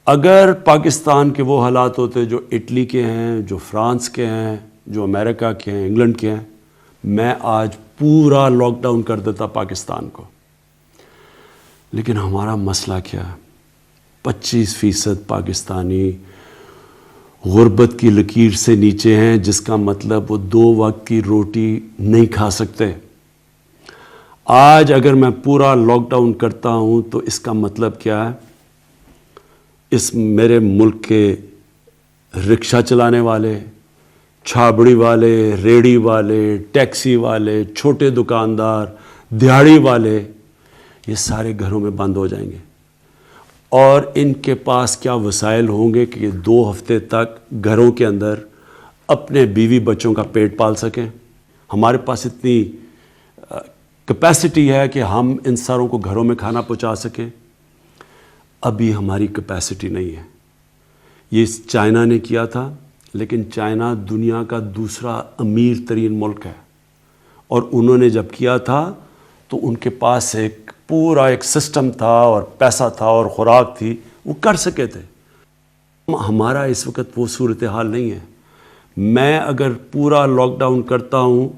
اگر پاکستان کے وہ حالات ہوتے جو اٹلی کے ہیں، جو فرانس کے ہیں، جو امریکہ کے ہیں، انگلینڈ کے ہیں، میں آج پورا لاک ڈاؤن کر دیتا پاکستان کو. لیکن ہمارا مسئلہ کیا ہے؟ 25% پاکستانی غربت کی لکیر سے نیچے ہیں، جس کا مطلب وہ 2 وقت کی روٹی نہیں کھا سکتے. آج اگر میں پورا لاک ڈاؤن کرتا ہوں تو اس کا مطلب کیا ہے؟ اس میرے ملک کے رکشہ چلانے والے، چھابڑی والے، ریڑھی والے، ٹیکسی والے، چھوٹے دکاندار، دیہڑی والے، یہ سارے گھروں میں بند ہو جائیں گے. اور ان کے پاس کیا وسائل ہوں گے کہ یہ 2 ہفتے تک گھروں کے اندر اپنے بیوی بچوں کا پیٹ پال سکیں؟ ہمارے پاس اتنی کیپیسٹی ہے کہ ہم ان ساروں کو گھروں میں کھانا پہنچا سکیں؟ ابھی ہماری کیپیسٹی نہیں ہے. یہ چائنا نے کیا تھا، لیکن چائنا دنیا کا دوسرا امیر ترین ملک ہے، اور انہوں نے جب کیا تھا تو ان کے پاس پورا ایک سسٹم تھا اور پیسہ تھا اور خوراک تھی، وہ کر سکے تھے. ہمارا اس وقت وہ صورتحال نہیں ہے. میں اگر پورا لاک ڈاؤن کرتا ہوں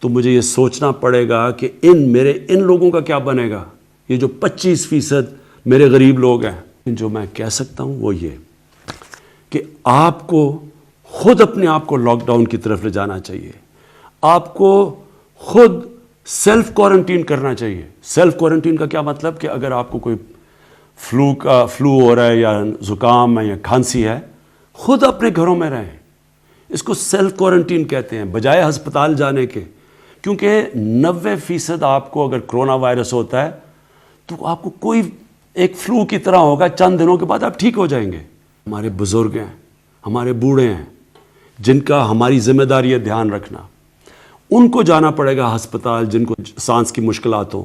تو مجھے یہ سوچنا پڑے گا کہ ان لوگوں کا کیا بنے گا، یہ جو 25% میرے غریب لوگ ہیں. جو میں کہہ سکتا ہوں وہ یہ کہ آپ کو خود اپنے آپ کو لاک ڈاؤن کی طرف لے جانا چاہیے. آپ کو خود سیلف کوارنٹین کرنا چاہیے. سیلف کوارنٹین کا کیا مطلب کہ اگر آپ کو کوئی فلو ہو رہا ہے یا زکام ہے یا کھانسی ہے، خود اپنے گھروں میں رہیں. اس کو سیلف کوارنٹین کہتے ہیں، بجائے ہسپتال جانے کے. کیونکہ 90% آپ کو اگر کرونا وائرس ہوتا ہے تو آپ کو کوئی ایک فلو کی طرح ہوگا، چند دنوں کے بعد آپ ٹھیک ہو جائیں گے. ہمارے بزرگ ہیں، ہمارے بوڑھے ہیں، جن کا ہماری ذمہ داری ہے دھیان رکھنا. ان کو جانا پڑے گا ہسپتال، جن کو سانس کی مشکلات ہو،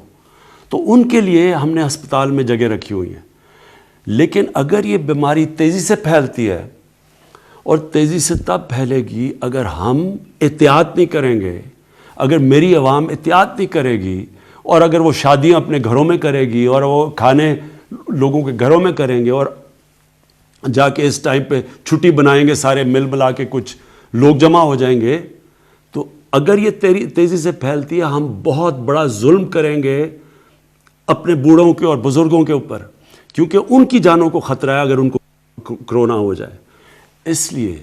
تو ان کے لیے ہم نے ہسپتال میں جگہ رکھی ہوئی ہیں. لیکن اگر یہ بیماری تیزی سے پھیلتی ہے، اور تیزی سے تب پھیلے گی اگر ہم احتیاط نہیں کریں گے، اگر میری عوام احتیاط نہیں کرے گی، اور اگر وہ شادیاں اپنے گھروں میں کرے گی اور وہ کھانے لوگوں کے گھروں میں کریں گے، اور جا کے اس ٹائم پہ چھٹی بنائیں گے، سارے مل ملا کے کچھ لوگ جمع ہو جائیں گے، تو اگر یہ تیزی سے پھیلتی ہے ہم بہت بڑا ظلم کریں گے اپنے بوڑھوں کے اور بزرگوں کے اوپر، کیونکہ ان کی جانوں کو خطرہ ہے اگر ان کو کرونا ہو جائے. اس لیے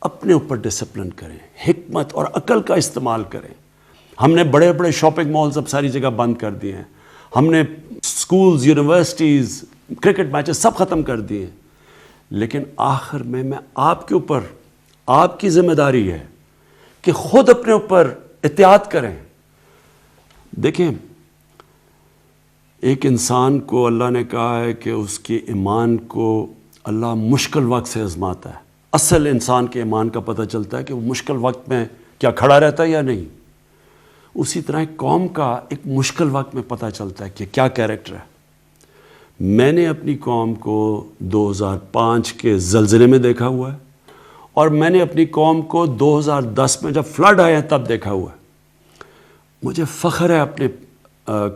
اپنے اوپر ڈسپلن کریں، حکمت اور عقل کا استعمال کریں. ہم نے بڑے بڑے شاپنگ مالز اب ساری جگہ بند کر دیے ہیں. ہم نے سکولز، یونیورسٹیز، کرکٹ میچز سب ختم کر دیے ہیں. لیکن آخر میں آپ کے اوپر، آپ کی ذمہ داری ہے کہ خود اپنے اوپر احتیاط کریں. دیکھیں، ایک انسان کو اللہ نے کہا ہے کہ اس کے ایمان کو اللہ مشکل وقت سے آزماتا ہے. اصل انسان کے ایمان کا پتہ چلتا ہے کہ وہ مشکل وقت میں کیا کھڑا رہتا ہے یا نہیں. اسی طرح ایک قوم کا ایک مشکل وقت میں پتہ چلتا ہے کہ کیا کیریکٹر ہے. میں نے اپنی قوم کو 2005 کے زلزلے میں دیکھا ہوا ہے، اور میں نے اپنی قوم کو 2010 میں جب فلڈ آیا تب دیکھا ہوا ہے. مجھے فخر ہے اپنے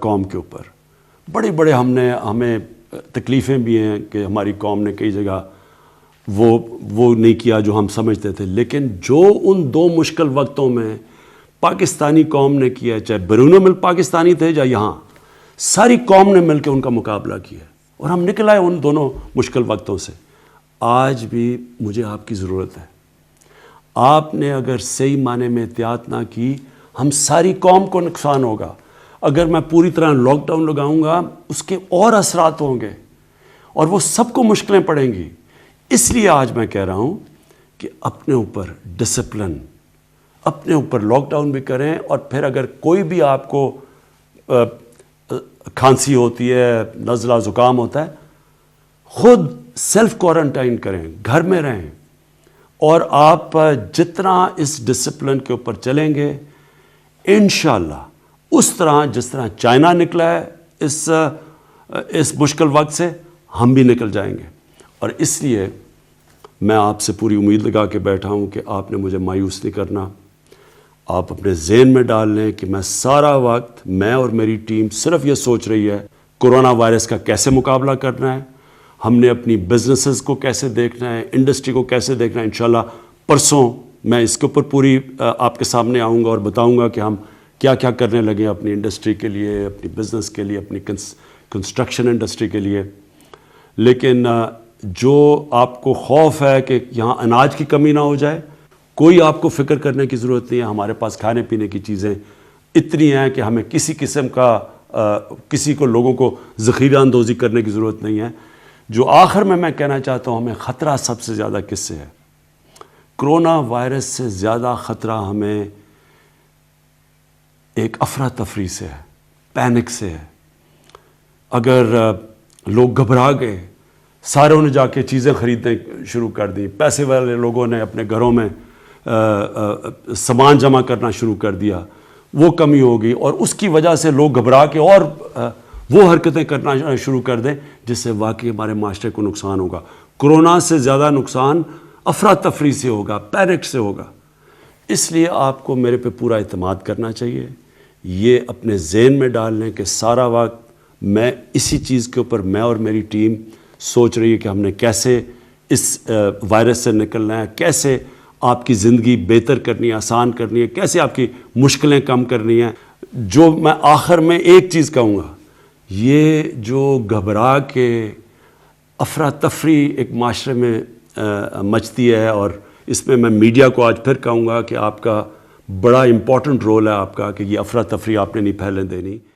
قوم کے اوپر. بڑے ہمیں تکلیفیں بھی ہیں کہ ہماری قوم نے کئی جگہ وہ نہیں کیا جو ہم سمجھتے تھے، لیکن جو ان 2 مشکل وقتوں میں پاکستانی قوم نے کیا، چاہے بیرون ملک پاکستانی تھے یا یہاں، ساری قوم نے مل کے ان کا مقابلہ کیا، اور ہم نکل آئے ان دونوں مشکل وقتوں سے. آج بھی مجھے آپ کی ضرورت ہے. آپ نے اگر صحیح معنی میں احتیاط نہ کی، ہم ساری قوم کو نقصان ہوگا. اگر میں پوری طرح لاک ڈاؤن لگاؤں گا، اس کے اور اثرات ہوں گے، اور وہ سب کو مشکلیں پڑیں گی. اس لیے آج میں کہہ رہا ہوں کہ اپنے اوپر ڈسپلن، اپنے اوپر لاک ڈاؤن بھی کریں، اور پھر اگر کوئی بھی آپ کو کھانسی ہوتی ہے، نزلہ زکام ہوتا ہے، خود سیلف کوارنٹائن کریں، گھر میں رہیں. اور آپ جتنا اس ڈسپلن کے اوپر چلیں گے، انشاءاللہ اس طرح جس طرح چائنا نکلا ہے اس مشکل وقت سے، ہم بھی نکل جائیں گے. اور اس لیے میں آپ سے پوری امید لگا کے بیٹھا ہوں کہ آپ نے مجھے مایوس نہیں کرنا. آپ اپنے ذہن میں ڈال لیں کہ میں سارا وقت، میں اور میری ٹیم صرف یہ سوچ رہی ہے کرونا وائرس کا کیسے مقابلہ کرنا ہے. ہم نے اپنی بزنسز کو کیسے دیکھنا ہے، انڈسٹری کو کیسے دیکھنا ہے. انشاءاللہ پرسوں میں اس کے اوپر پوری آپ کے سامنے آؤں گا اور بتاؤں گا کہ ہم کیا کیا کرنے لگے اپنی انڈسٹری کے لیے، اپنی بزنس کے لیے، اپنی کنسٹرکشن انڈسٹری کے لیے. لیکن جو آپ کو خوف ہے کہ یہاں اناج کی کمی نہ ہو جائے، کوئی آپ کو فکر کرنے کی ضرورت نہیں ہے. ہمارے پاس کھانے پینے کی چیزیں اتنی ہیں کہ ہمیں کسی قسم کا کسی کو لوگوں کو ذخیرہ اندوزی کرنے کی ضرورت نہیں ہے. جو آخر میں کہنا چاہتا ہوں، ہمیں خطرہ سب سے زیادہ کس سے ہے؟ کرونا وائرس سے زیادہ خطرہ ہمیں ایک افراتفری سے ہے، پینک سے ہے. اگر لوگ گھبرا گئے، ساروں نے جا کے چیزیں خریدنے شروع کر دی، پیسے والے لوگوں نے اپنے گھروں میں سامان جمع کرنا شروع کر دیا، وہ کمی ہوگی اور اس کی وجہ سے لوگ گھبرا کے اور وہ حرکتیں کرنا شروع کر دیں جس سے واقعی ہمارے معاشرے کو نقصان ہوگا. کرونا سے زیادہ نقصان افراتفری سے ہوگا، پینک سے ہوگا. اس لیے آپ کو میرے پہ پورا اعتماد کرنا چاہیے. یہ اپنے ذہن میں ڈال لیں کہ سارا وقت میں اسی چیز کے اوپر میں اور میری ٹیم سوچ رہی ہے کہ ہم نے کیسے اس وائرس سے نکلنا ہے، کیسے آپ کی زندگی بہتر کرنی ہے، آسان کرنی ہے، کیسے آپ کی مشکلیں کم کرنی ہیں. جو میں آخر میں ایک چیز کہوں گا، یہ جو گھبرا کے افراتفری ایک معاشرے میں مچتی ہے، اور اس میں میڈیا کو آج پھر کہوں گا کہ آپ کا بڑا امپورٹنٹ رول ہے آپ کا کہ یہ افراتفری آپ نے نہیں پھیلنے دینی.